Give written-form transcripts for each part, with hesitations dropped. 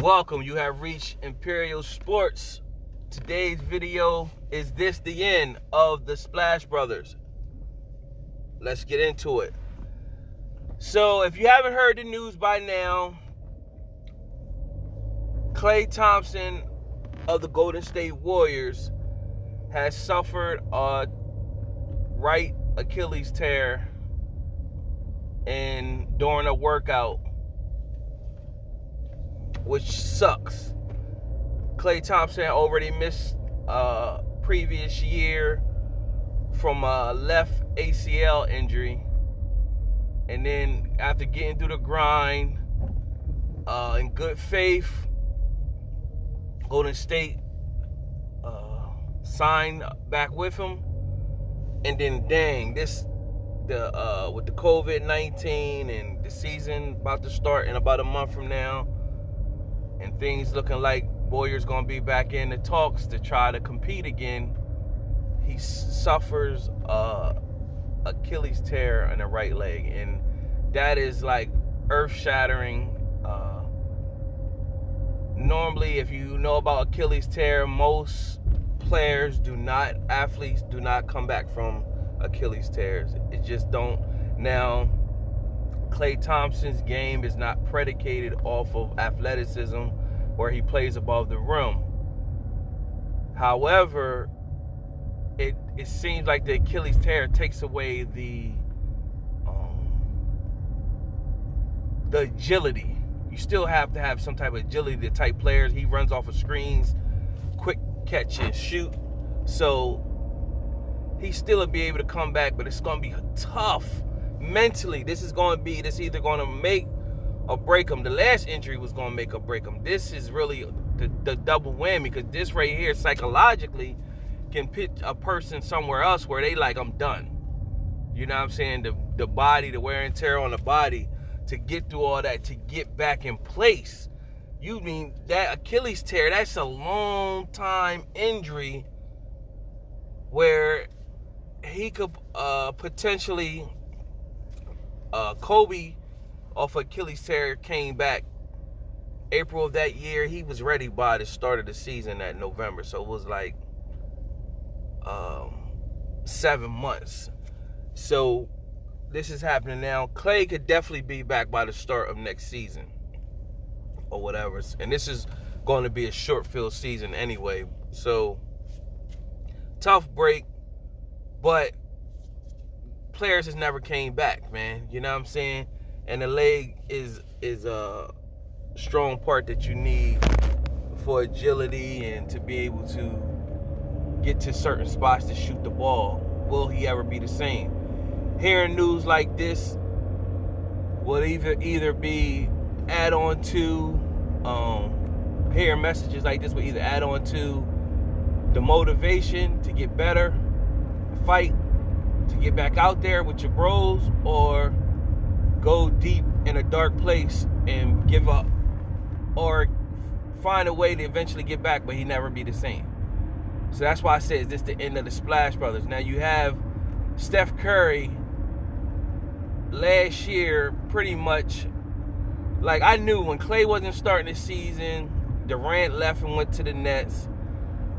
Welcome, you have reached Emperiol Sports. Today's video is this the end of the Splash Brothers? Let's get into it. So, if you haven't heard the news by now, Klay Thompson of the Golden State Warriors has suffered a right Achilles tear during a workout, which sucks. Klay Thompson already missed previous year from a left ACL injury. And then after getting through the grind, in good faith, Golden State signed back with him. And then dang, with the COVID-19 and the season about to start in about a month from now, and things looking like Warriors gonna be back in the talks to try to compete again, he suffers Achilles tear in the right leg, and that is like earth-shattering. Normally, if you know about Achilles tear, most athletes do not come back from Achilles tears. It just don't. Now, Klay Thompson's game is not predicated off of athleticism where he plays above the rim. However, it seems like the Achilles tear takes away the agility. You still have to have some type of agility. The type players, he runs off of screens, quick catch and shoot. So he still will be able to come back, but it's going to be tough mentally. This is either going to make or break him. The last injury was going to make or break him. This is really the double whammy, because this right here psychologically can put a person somewhere else where they like, I'm done. You know what I'm saying? The body, the wear and tear on the body to get through all that, to get back in place. You mean that Achilles tear, that's a long time injury where he could potentially, Kobe off Achilles tear came back April of that year. He was ready by the start of the season at November. So it was like 7 months. So this is happening now. Klay could definitely be back by the start of next season or whatever. And this is going to be a short field season anyway. So tough break, but players has never came back, man. You know what I'm saying? And the leg is a strong part that you need for agility and to be able to get to certain spots to shoot the ball. Will he ever be the same? Hearing news like this will either be add on to, hearing messages like this will either add on to the motivation to get better, fight, to get back out there with your bros, or go deep in a dark place and give up, or find a way to eventually get back, but he never be the same. So that's why I said, is this the end of the Splash Brothers? Now you have Steph Curry last year, pretty much, like, I knew when Klay wasn't starting the season, Durant left and went to the Nets,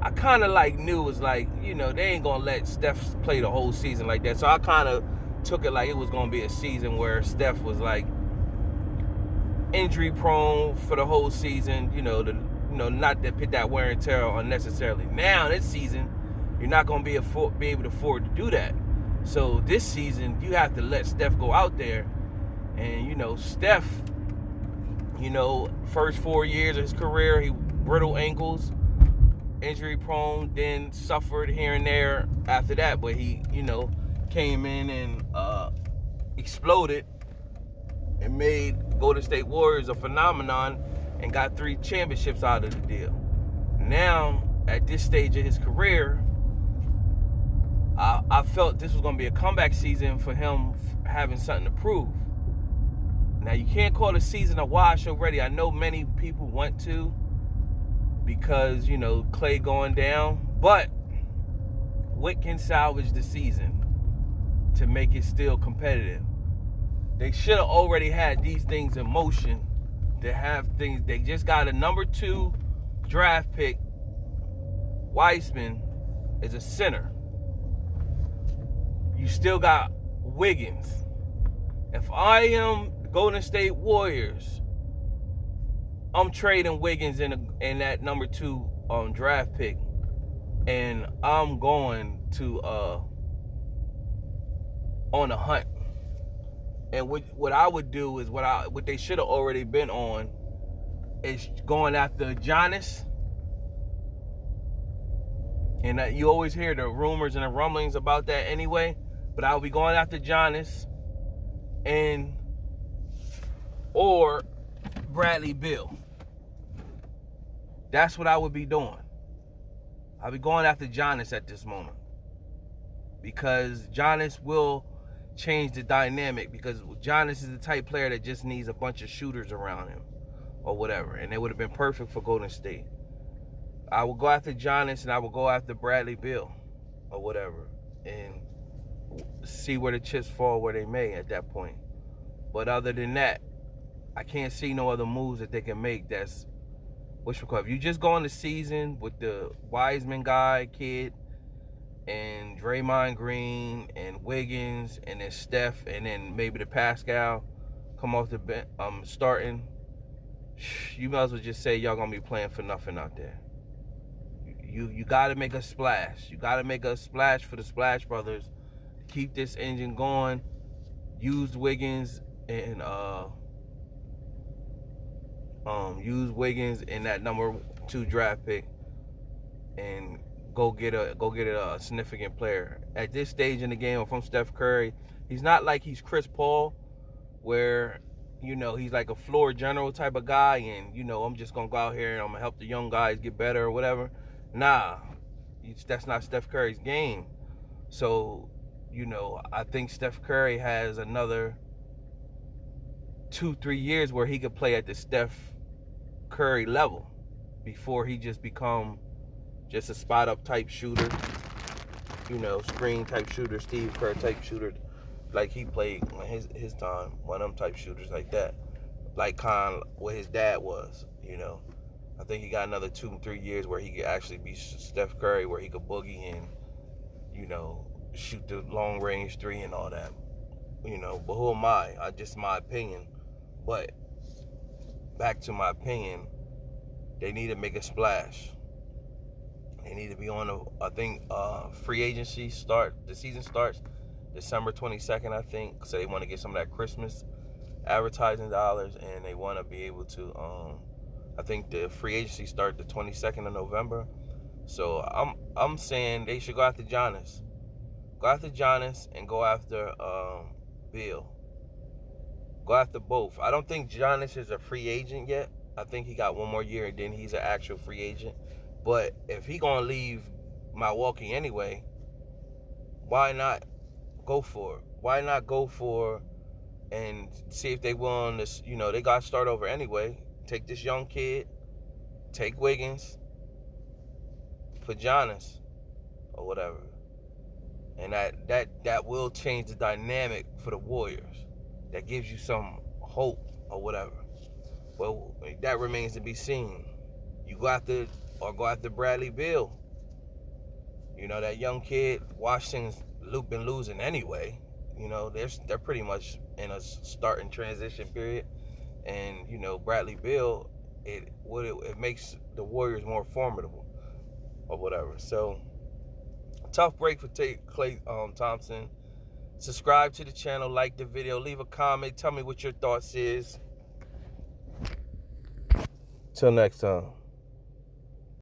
I kind of like knew it was like, you know, they ain't going to let Steph play the whole season like that. So I kind of took it like it was going to be a season where Steph was like injury prone for the whole season, not to put that wear and tear unnecessarily. Now, this season, you're not going to be able to afford to do that. So this season, you have to let Steph go out there. And, Steph, first 4 years of his career, he brittle ankles, injury prone, then suffered here and there after that. But he, came in and exploded and made Golden State Warriors a phenomenon and got 3 championships out of the deal. Now, at this stage of his career, I felt this was going to be a comeback season for him, having something to prove. Now, you can't call the season a wash already. I know many people want to because, Klay going down. But what can salvage the season to make it still competitive? They should have already had these things in motion to have things. They just got a number 2 draft pick. Wiseman is a center. You still got Wiggins. If I am Golden State Warriors, I'm trading Wiggins in that number 2 draft pick, and I'm going to on a hunt. And what I would do is what they should have already been on is going after Giannis. And you always hear the rumors and the rumblings about that anyway. But I would be going after Giannis or Bradley Beal. That's what I would be doing. I'll be going after Giannis at this moment. Because Giannis will change the dynamic, because Giannis is the type player that just needs a bunch of shooters around him or whatever, and it would have been perfect for Golden State. I will go after Giannis and I will go after Bradley Beal or whatever and see where the chips fall where they may at that point. But other than that, I can't see no other moves that they can make that's if you just go in the season with the Wiseman kid, and Draymond Green and Wiggins and then Steph and then maybe the Pascal come off the bench starting, you might as well just say y'all gonna be playing for nothing out there. You gotta make a splash. You gotta make a splash for the Splash Brothers. Keep this engine going. Use Wiggins and use Wiggins in that number 2 draft pick and go get a significant player. At this stage in the game, from Steph Curry, he's not like he's Chris Paul, where, he's like a floor general type of guy, and, I'm just going to go out here and I'm going to help the young guys get better or whatever. Nah, that's not Steph Curry's game. So, I think Steph Curry has another 2-3 years where he could play at the Steph Curry level before he just become just a spot-up type shooter, screen type shooter, Steve Kerr type shooter, like he played his time, one of them type shooters like that, like kind of what his dad was, I think he got another 2-3 years where he could actually be Steph Curry, where he could boogie and, shoot the long-range 3 and all that, but who am I? Just my opinion. But back to my opinion, they need to make a splash. They need to be on free agency the season starts December 22nd, I think. So they want to get some of that Christmas advertising dollars, and they want to be able to, I think the free agency start the 22nd of November. So I'm saying they should go after Giannis. Go after Giannis and go after Beal. Go after both. I don't think Giannis is a free agent yet. I think he got one more year and then he's an actual free agent. But if he gonna leave Milwaukee anyway, why not go for it? Why not go for and see if they willing to, they got to start over anyway. Take this young kid, take Wiggins, put Giannis or whatever. And that will change the dynamic for the Warriors. That gives you some hope or whatever. Well, that remains to be seen. You go after Bradley Beal. That young kid, Washington's been losing anyway. They're pretty much in a starting transition period. And, Bradley Beal, it makes the Warriors more formidable or whatever. So, tough break for Klay Thompson. Subscribe to the channel, like the video, leave a comment, tell me what your thoughts is. Till next time.